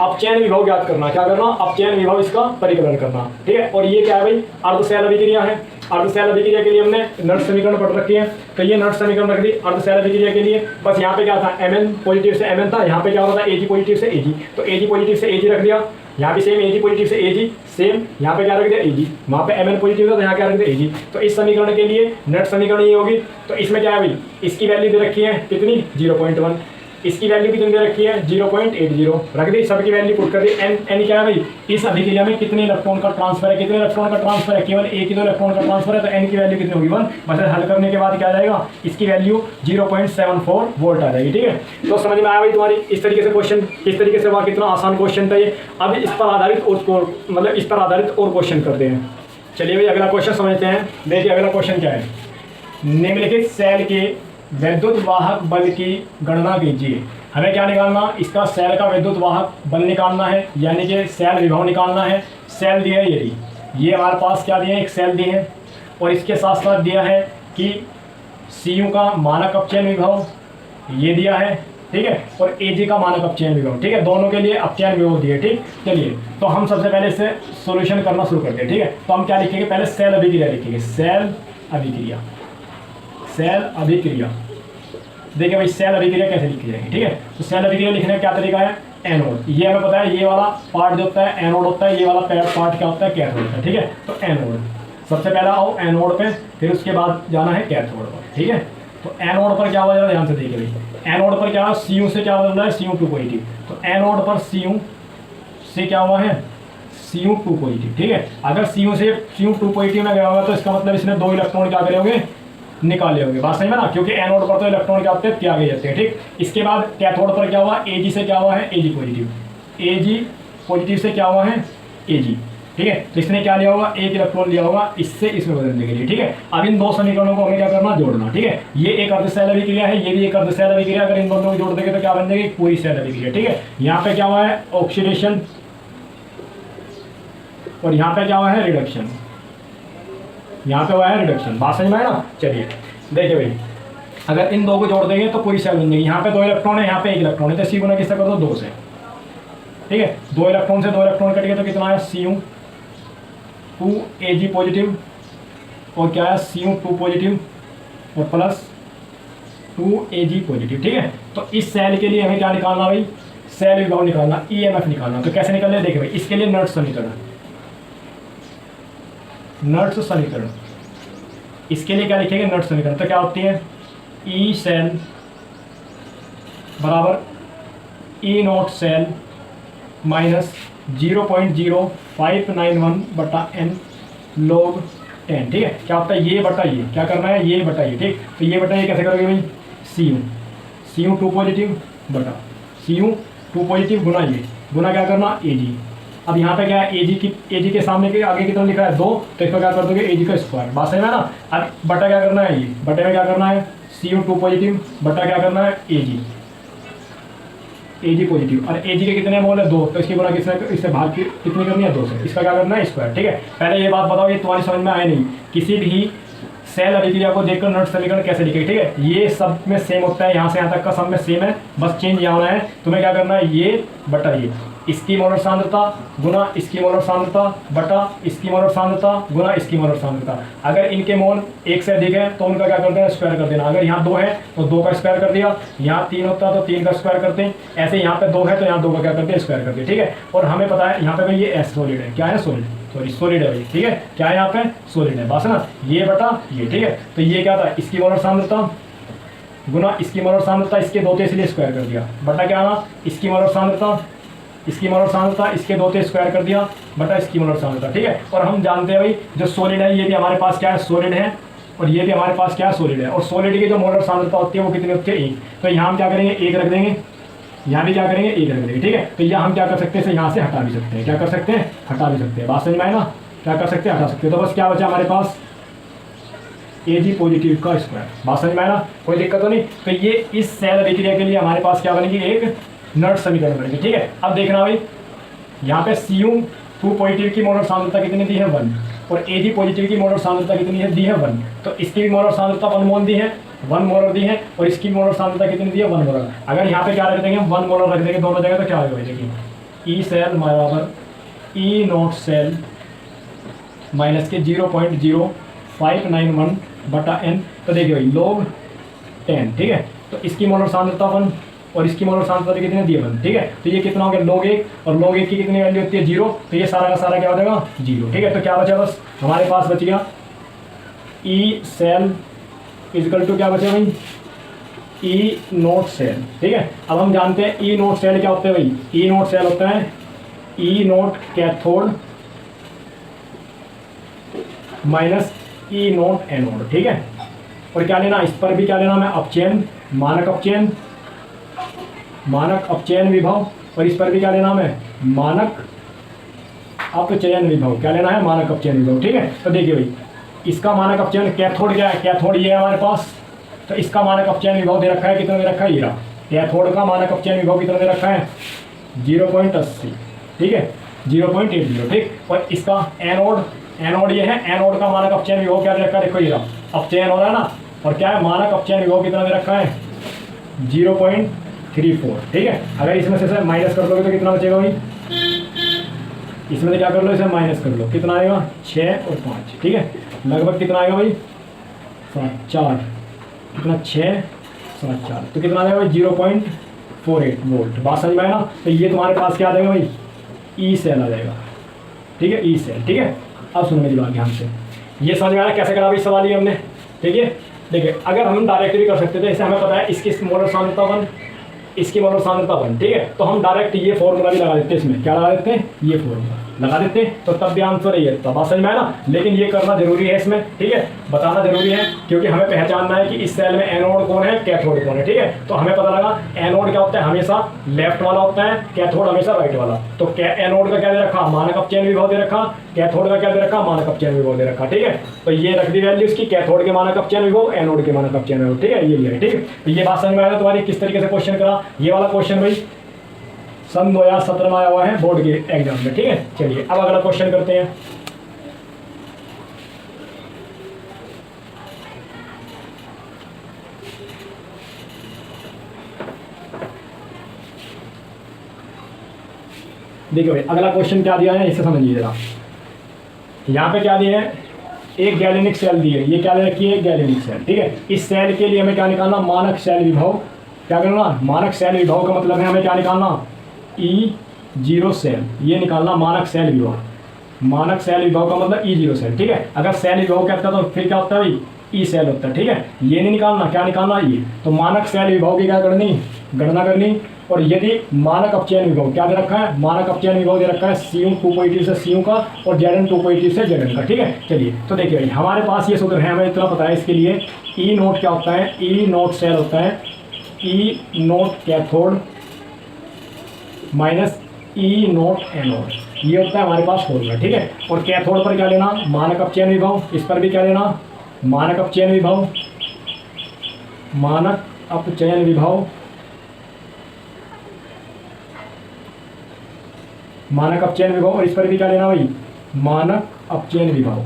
अपचयन विभव ज्ञात करना। क्या करना, अपचयन विभव इसका परिकलन करना। ठीक है, और ये क्या है भाई अर्धशैल अभिक्रिया है। अर्धशैल अभिक्रिया के लिए हमने नट समीकरण पढ़ रखे हैं, तो ये नट समीकरण रख दी अर्धशैल अभिक्रिया के लिए। बस यहाँ पे क्या था, एम एन पॉजिटिव से एम एन था, यहाँ पे क्या होता था ए जी पॉजिटिव से ए जी, तो ए जी पॉजिटिव से ए जी रख दिया, यहाँ भी सेम ए जी पॉजिटिव से ए जी, सेम यहाँ पे क्या रख दिया ए जी, वहाँ पे एम एन पॉजिटिव था तो यहाँ क्या रख दिया ए जी। तो इस समीकरण के लिए नट समीकरण ये होगी। तो इसमें क्या है भाई, इसकी वैल्यू दे रखी है कितनी 0.1, इसकी वैल्यू कितनी दे रखी है 0.80, रख दी, सबकी वैल्यू पुट कर दी। एन एन क्या है भाई, इस अभिक्रिया में कितने इलेक्ट्रॉन का ट्रांसफर है, कितने इलेक्ट्रॉन का ट्रांसफर है, केवल एक ही तो इलेक्ट्रॉन का ट्रांसफर है, तो एन की वैल्यू कितनी होगी 1। बस हल करने के बाद क्या आ जाएगा, इसकी वैल्यू 0.74 वोल्ट आ जाएगी। ठीक है, तो समझ में आया भाई तुम्हारी इस तरीके से क्वेश्चन, किस तरीके से हुआ, कितना आसान क्वेश्चन था ये। अब इस पर आधारित और मतलब इस पर आधारित और क्वेश्चन करते हैं। चलिए भाई अगला क्वेश्चन समझते हैं। देखिए अगला क्वेश्चन क्या है, निम्नलिखित सेल के वैद्युत वाहक बल की गणना कीजिए। हमें क्या निकालना, इसका सेल का वैद्युत वाहक बल निकालना है, यानी कि सेल विभव निकालना है। सेल दिया है ये हमारे पास क्या दिए हैं, एक सेल दिए हैं, और इसके साथ साथ दिया है कि सीयू का मानक अपचयन विभव ये दिया है। ठीक है, और एजी का मानक अपचयन विभव। ठीक है, दोनों के लिए अपचयन विभव दिए। ठीक, चलिए तो हम सबसे पहले इससे सॉल्यूशन करना शुरू करते हैं। ठीक है, तो हम क्या लिखेंगे, पहले सेल अभिक्रिया लिखेंगे, सेल अभिक्रिया, सेल अभिक्रिया। देखिए भाई सेल अभिक्रिया कैसे लिखी जाएगी। ठीक है, तो सेल अभिक्रिया लिखने का क्या तरीका है, एनोड, ये हमें पता है, ये वाला पार्ट जो होता है एनोड होता है, ये वाला पार्ट क्या होता है कैथोड होता है। ठीक है, तो एनोड सबसे पहले आओ एनोड पे, फिर उसके बाद जाना है कैथोड पर। ठीक है, तो एनोड पर क्या हो जाएगा, ध्यान से देखिए भाई, एनोड पर क्या सीयू से क्या बदल रहा है, Cu2 पॉजिटिव। तो एनोड पर सीयू से क्या हुआ है, Cu2 पॉजिटिव। ठीक है, अगर सीयू से Cu2 पॉजिटिव में गया होगा तो इसका मतलब इसने 2 इलेक्ट्रॉन क्या करे होंगे, निकाले होंगे। बात सही है ना, क्योंकि एनोड पर तो इलेक्ट्रॉन क्या होते हैं, त्यागे जाते हैं। ठीक, इसके बाद कैथोड पर क्या हुआ, Ag से क्या हुआ है, Ag पॉजिटिव, Ag पॉजिटिव से क्या हुआ है Ag। ठीक है, तो इसने क्या लिया होगा, एक इलेक्ट्रॉन लिया होगा इससे इसमें बदलने के लिए। ठीक है, अब इन 2 समीकरणों को हमें क्या करना, जोड़ना। ठीक है, ये एक अर्धशैल अभिक्रिया है, ये भी एक अर्धशैल अभिक्रिया, अगर इन दोनों को जोड़ देंगे तो क्या बन जाएगी, पूरी शैल अभिक्रिया। ठीक है, यहाँ पे क्या हुआ है ऑक्सीडेशन, और यहाँ पे क्या हुआ है रिडक्शन। यहाँ पे हुआ है रिडक्शन। बात समझ में आया ना। चलिए देखिए भाई, अगर इन दो को जोड़ देंगे तो पूरी सेल बन जाएगी। यहाँ पे 2 इलेक्ट्रॉन है, यहाँ पे 1 इलेक्ट्रॉन है, तो सी गुना किससे कर दो 2 से। ठीक है, 2 इलेक्ट्रॉन से 2 इलेक्ट्रॉन कट गया तो कितना है सी 2 Ag पॉजिटिव, और क्या है सी 2 पॉजिटिव और प्लस 2 Ag पॉजिटिव। ठीक है, तो इस सेल के लिए हमें क्या निकालना भाई, सेल विभव निकालना, EMF निकालना। तो कैसे निकलना है देखिए भाई, इसके लिए नर्ट समीकरण, नर्ट समीकरण, इसके लिए क्या लिखेंगे नर्ट समीकरण। तो क्या होती है ई सेल बराबर ई नॉट सेल माइनस 0.0591 बटा n log 10। ठीक है, क्या होता है ये बटा ये, क्या करना है ये बटा ये। ठीक, तो ये बटा ये कैसे करोगे भाई, सी यू 2 पॉजिटिव बटा सी यू 2 पॉजिटिव गुना ये, गुना क्या करना Ag। अब यहाँ पे क्या है Ag के सामने के आगे की तरफ लिखा है 2, तो इसका क्या कर दोगे Ag का स्क्वायर। बात समझ में ना। अब बटा क्या करना है, ये बटे में क्या करना है सी 2 पॉजिटिव बटा क्या करना है Ag पॉजिटिव, और Ag के कितने मोल है 2, तो इसकी गुना किसने, इससे भाग की कितनी करनी है 2 से, इसका क्या करना है स्क्वायर। ठीक है, पहले ये बात बताओ, ये तुम्हारी समझ में आया नहीं, किसी भी सेल अभिक्रिया को देखकर नर्ट समीकरण कैसे लिखेगा। ठीक है, ये सब में सेम होता है, यहाँ से यहाँ तक का सब में सेम है, बस चेंज यहाँ होना है। तुम्हें क्या करना है ये बटा ये, इसकी मोलर सांद्रता गुना इसकी मोलर सांद्रता बटा इसकी मोलर सांद्रता गुना इसकी मोलर सांद्रता। अगर इनके मोल 1 से अधिक है तो उनका क्या करते हैं स्क्वायर कर देना। अगर यहाँ 2 है तो 2 का स्क्वायर कर दिया, यहाँ 3 होता है तो 3 का स्क्वायर करते हैं, ऐसे यहाँ पे 2 है तो यहाँ 2 का क्या करते हैं स्क्वायर करते हैं। ठीक है, और हमें पता है यहाँ पे भाई ये एस सॉलिड है, क्या है सॉलिड, सॉरी सॉलिड है भाई। ठीक है, क्या है यहाँ पे सॉलिड है, बस ना ये बटा ये। ठीक है, तो ये क्या था इसकी मोलर सांद्रता गुना इसकी मोलर सांद्रता, इसके 2 थे इसलिए स्क्वायर कर दिया, बटा क्या आना इसकी मोलर सांद्रता, इसकी मोलर सांद्रता इसके 2 थे स्क्वायर कर दिया बटा इसकी मोलर सांद्रता। ठीक है, और हम जानते हैं भाई जो सॉलिड है ये भी हमारे पास क्या है सॉलिड है, और ये भी हमारे पास क्या है सॉलिड है, और सॉलिड की जो मोलर सांद्रता होती है वो कितनी होती है 1। तो यहाँ हम क्या करेंगे 1 रख देंगे, यहाँ भी क्या करेंगे 1 रख देंगे। ठीक है, तो यहाँ हम क्या कर सकते हैं यहाँ से हटा भी सकते हैं, क्या कर सकते हैं हटा भी सकते हैं। बात समझ में आए ना, क्या कर सकते हैं हटा सकते हैं। तो बस क्या बचा हमारे पास Ag पॉजिटिव का स्क्वायर। बात समझ में आए ना, कोई दिक्कत तो नहीं। तो ये इस सेल अभिक्रिया के लिए हमारे पास क्या बनेगी एक नर्ट समीकरण बनेगी। ठीक है, अब देखना भाई यहाँ पे Cu 2 पॉजिटिव की मोलर सांद्रता कितनी दी है 1, और Ag पॉजिटिव की मोलर सांद्रता कितनी है दी है 1। तो इसकी भी मोलर सांद्रता 1 मोल दी है, 1 मोलर दी है, और इसकी मोलर सांद्रता कितनी दी है 1 मोलर। अगर यहाँ पे क्या रख देंगे 1 मोलर रख देंगे दोनों जगह, तो क्या होगा देखिए ई सेल बराबर ई नॉट सेल माइनस के 0.0591 बटा n। तो देखिए भाई log 10। ठीक है, तो इसकी मोलर सांद्रता 1 और इसकी मोलर सांद्रता कितने दिए 1। ठीक है, तो ये कितना हो गया log 1, और log 1 की कितनी वैल्यू होती है 0, तो ये सारा का सारा क्या हो जाएगा 0। ठीक है, तो क्या बचा बस हमारे पास बच गया ई सेल इजकल टू क्या बचा भाई ई नॉट सेल। ठीक है, अब हम जानते हैं ई नॉट सेल क्या होता है भाई, ई नॉट सेल होता है E not cathode minus E not anode. ठीक है, और क्या लेना इस पर भी क्या लेना मैं अपचयन, मानक अपचयन विभव, और इस पर भी क्या लेना मैं मानक अपचयन विभव, क्या लेना है मानक अपचयन विभव। ठीक है, तो देखिए भाई इसका मानक अपचयन कैथोड क्या है, कैथोड ये है हमारे पास, तो इसका मानक अपचयन विभव दे रखा है, कितना दे रखा है ये रहा। कैथोड का मानक अपचयन विभव कितना दे रखा है 0.80। ठीक है, 0.80। ठीक, और इसका एनोड ये है, एनोड का मानक अपचयन विभव क्या दे रखा है देखो ये रहा, अपचयन हो रहा है ना, और क्या है मानक अपचयन विभव कितना दे रखा है 0.34। ठीक है, अगर इसमें से माइनस कर लोगे तो कितना बचेगा भाई, इसमें से क्या कर लो इसे माइनस कर लो, कितना आएगा 6 और 5। ठीक है, लगभग कितना आएगा भाई 4, कितना 6 7 4, तो कितना आएगा भाई 0.48 वोल्ट। बात समझ में आया ना, तो ये तुम्हारे पास क्या आ जाएगा भाई ई सेल आ जाएगा। ठीक है, ई सेल। ठीक है, अब सुनो मेरी बात ध्यान से, ये समझ में आया कैसे करा भाई सवाल ये हमने। ठीक है, देखिए अगर हम डायरेक्ट भी कर सकते थे, जैसे हमें पता है इसकी मोलर सांद्रता 1, इसकी मोलर सांद्रता 1। ठीक है, तो हम डायरेक्ट ये फॉर्मूला भी लगा देते हैं, इसमें क्या लगा देते हैं ये फॉर्मूला लगा देते हैं, तो तब भी आंसर यही है। बात समझ में आया ना, लेकिन ये करना जरूरी है इसमें। ठीक है, बताना जरूरी है, क्योंकि हमें पहचानना है कि इस सेल में एनोड कौन है कैथोड कौन है। ठीक है, तो हमें पता लगा एनोड क्या होता है हमेशा लेफ्ट वाला होता है, कैथोड हमेशा राइट वाला। तो एनोड का क्या दे रखा मानक अपचयन विभव दे रखा, कैथोड का क्या दे रखा मानक अपचयन विभव दे रखा। ठीक है, तो ये रख दी वैल्यू इसकी, कैथोड के मानक अपचयन विभव, एनोड के मानक अपचयन विभव। ठीक है, ये है। ठीक है, तो ये बात समझ में आया तुम्हारी किस तरीके से क्वेश्चन करा। ये वाला क्वेश्चन भाई सन 2017 में आया हुआ है बोर्ड के एग्जाम में। ठीक है, चलिए अब अगला क्वेश्चन करते हैं। देखिए भाई अगला क्वेश्चन क्या दिया है इसे समझिए जरा। यहाँ पे क्या दिया है, एक गैलेनिक सेल दी है, ये क्या ले रखी है, गैलेनिक सेल, ठीक है। इस सेल के लिए हमें क्या निकालना, मानक सेल विभव। क्या करना, मानक सेल विभव का मतलब है हमें क्या निकालना, E0 सेल, ये निकालना मानक सेल विभव। मानक सेल विभव का मतलब E0 सेल, ठीक है। अगर सेल विभव कहता है तो फिर क्या होता है भाई, ई सेल होता है, ठीक है। ये नहीं निकालना, क्या निकालना, ये। तो मानक सेल विभव की क्या करनी, गणना करनी। और यदि मानक अपचयन विभव क्या दे रखा है, मानक अपचयन विभव दे रखा है Cu 2 से Cu का और Zn 2 से Zn का, ठीक है। चलिए तो देखिए भाई हमारे पास ये सूत्र है, हमें इतना पता है इसके लिए। ई नोट क्या होता है, ई नोट सेल होता है ई नोट कैथोड माइनस ई नोट एनोड, ये होता है हमारे पास फॉर्मूला, ठीक है। और कैथोड पर क्या लेना, मानक अपचयन विभव, इस पर भी क्या लेना, मानक अपचयन विभव, मानक अपचयन विभव, मानक अपचयन विभव। और इस पर भी क्या लेना भाई, मानक अपचयन विभव,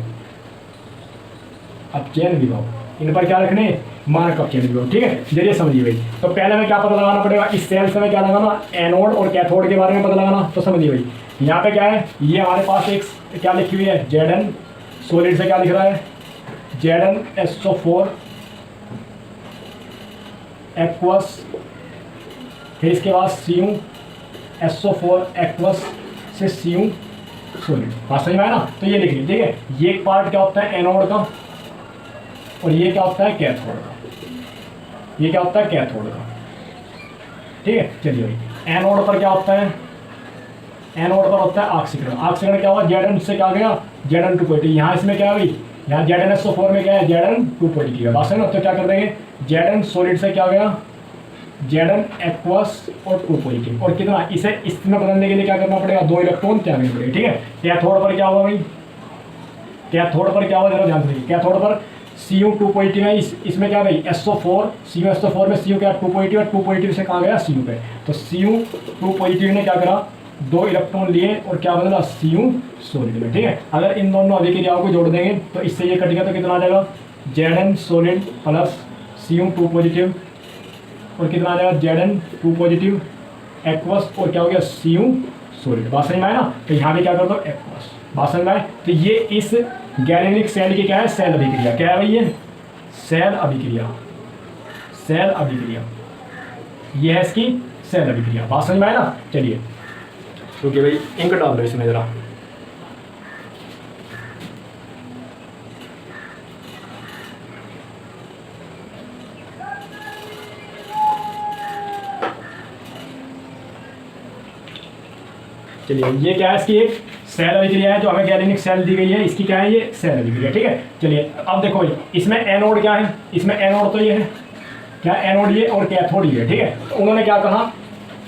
अपचयन विभव, इन पर क्या रखने, मानक अपचयन विभव, ठीक है। जरिए समझिए भाई। तो पहले हमें क्या पता लगाना पड़ेगा, इस सेल से हमें क्या लगाना, एनोड और कैथोड के बारे में पता लगाना। तो समझिए भाई यहाँ पे क्या है, ये हमारे पास एक क्या लिखी हुई है, Zn, सॉलिड से क्या लिख रहा है, ZnSO4 एक्वस, फिर इसके बाद CuSO4 एक्वस से Cu सॉलिड, बात समझ में आया ना। तो ये लिख लीजिए, ठीक है। ये एक पार्ट क्या होता है एनोड का और ये क्या होता है कैथोड का, ये क्या होता है कैथोड का, ठीक है। चलिए भाई एनोड पर क्या होता है, एनोड पर होता है ऑक्सीकरण। ऑक्सीकरण क्या हुआ, Zn से क्या गया, Zn 2 यहाँ इसमें क्या है भाई, यहाँ ZnSO4 में क्या है, Zn 2 है, बात समझ ना। तो क्या कर देंगे, Zn सॉलिड से क्या गया, Zn एक्वस और 2 और कितना, इसे इसमें बदलने के लिए क्या करना पड़ेगा, 2 इलेक्ट्रॉन त्यागने पड़ेगे, ठीक है। कैथोड पर क्या हुआ भाई, कैथोड पर क्या हुआ जरा ध्यान से, कैथोड पर Cu 2 है, इसमें क्या भाई SO4, CuSO4 में Cu क्या 2 और 2 से कहाँ गया Cu पे। तो Cu 2 ने क्या करा, 2 इलेक्ट्रॉन लिए और क्या बदला, Cu सॉलिड में, ठीक है। अगर इन दोनों अभिक्रियाओं को जोड़ देंगे तो इससे ये कट गया तो कितना आ जाएगा, Zn सॉलिड प्लस Cu 2 और कितना आ जाएगा, Zn 2 एक्वस और क्या हो गया Cu सॉलिड, बात समझ में आए ना। तो यहाँ भी क्या कर दो एक्वस, बात समझ में आए। तो ये इस गैलेनिक सेल की क्या है, सेल अभिक्रिया, क्या है भाई ये, सेल अभिक्रिया, सेल अभिक्रिया, ये है इसकी सेल अभिक्रिया, बात समझ में आए ना। चलिए रुकिए भाई इंक डाल दो इसमें जरा। चलिए ये क्या है, इसकी एक सेल अभिक्रिया है जो हमें गैलेनिक सेल दी गई है, इसकी क्या है, ये सेल अभिक्रिया, ठीक है। चलिए अब देखो भाई इसमें एनोड क्या है, इसमें एनोड तो ये है, क्या एनोड ये और कैथोड ये, ठीक है। तो उन्होंने क्या कहा,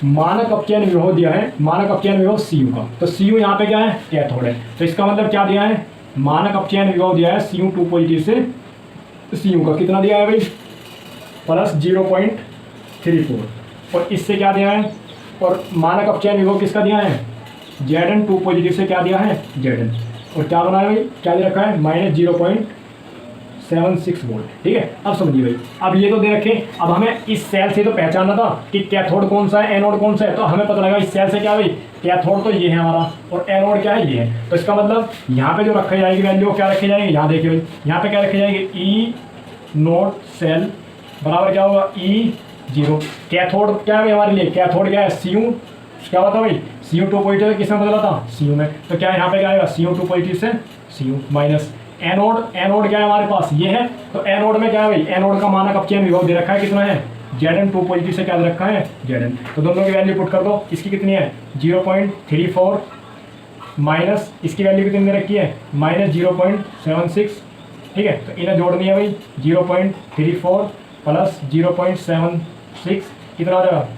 मानक अपचयन विभव दिया है, मानक अपचयन विभव Cu का। तो Cu यहाँ पे क्या है, कैथोड है। तो इसका मतलब क्या दिया है, मानक अपचयन विभव दिया है Cu 2 से Cu का कितना दिया है भाई, प्लस 0.34 और इससे क्या दिया है, और मानक अपचयन विभव किसका दिया है, Zn 2 से क्या दिया है, Zn, और क्या बना है भाई, क्या दे रखा है, माइनस 0.76 वोल्ट, ठीक है। अब समझिए भाई, अब ये तो दे रखे, अब हमें इस सेल से तो पहचानना था कि कैथोड कौन सा है, एनोड कौन सा है। तो हमें पता लगा इस सेल से क्या भाई, कैथोड तो ये है हमारा और एनोड क्या है, ये है। तो इसका मतलब यहाँ पे जो रखी जाएगी वैल्यू, क्या रखी जाएगी, यहाँ देखिए भाई यहाँ पे क्या रखी जाएगी, ई नोट सेल बराबर क्या होगा, E0। कैथोड क्या है हमारे लिए, कैथोड क्या है, Cu, क्या होता है भाई, Cu 2 किसमें बदला था, Cu में। तो क्या यहाँ पे क्या आएगा, Cu 2 से Cu माइनस एनोड, एनोड क्या है हमारे पास, ये है। तो एनोड में क्या है भाई, एनोड का मानक अपचयन विभव दे रखा है, कितना है, Zn 2 से क्या दे रखा है, Zn। तो दोनों की वैल्यू पुट कर दो, इसकी कितनी है 0.34 माइनस इसकी वैल्यू कितनी दे रखी है, माइनस 0.76, ठीक है। तो इन्हें जोड़नी है भाई, 0.34 प्लस 0.76 कितना आ जाएगा,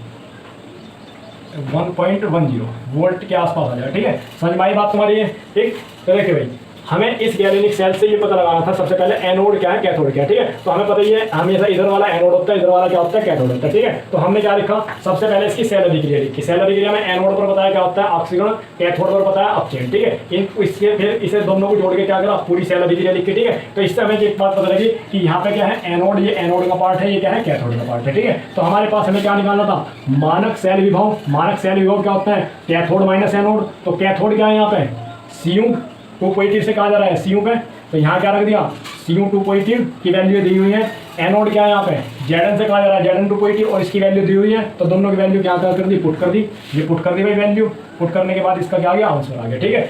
1.10 वोल्ट के आसपास आ जाएगा, ठीक है। समझ में आई बात तुम्हारी है, ठीक। तो देखिए भाई हमें इस गैलेनिक सेल से ये पता लगाना था सबसे पहले एनोड क्या है कैथोड क्या है, ठीक है। तो हमें पता ही है हमेशा इधर वाला एनोड होता है, इधर वाला क्या होता है कैथोड होता है, ठीक है। तो हमने क्या लिखा, सबसे पहले इसकी सेल अभिक्रिया लिखी। सेल अभिक्रिया में एनोड पर बताया क्या होता है ऑक्सीजन, कैथोड पर बताया ऑक्सीजन, ठीक है। इन इसके फिर इसे दोनों को जोड़ के क्या करा, पूरी सेल अभिक्रिया लिखी, ठीक है। तो इससे हमें एक बात पता लगी कि यहाँ पे क्या है एनोड, ये एनोड का पार्ट है, ये क्या है कैथोड का पार्ट है, ठीक है। तो हमारे पास हमें क्या निकालना था, मानक सेल विभव। मानक सेल विभव क्या होता है, कैथोड माइनस एनोड। तो कैथोड क्या है यहाँ पे, Cu 2 पॉजिटिव से कहा जा रहा है Cu पे, तो यहाँ क्या रख दिया, Cu 2 पॉजिटिव की वैल्यू दी हुई है। एनोड क्या है यहाँ पे, Zn से कहा जा रहा है Zn 2 पॉजिटिव और इसकी वैल्यू दी हुई है। तो दोनों की वैल्यू क्या कर दी, पुट कर दी। ये पुट कर दी भाई वैल्यू, पुट करने के बाद इसका क्या आ गया, आंसर आ गया, ठीक है।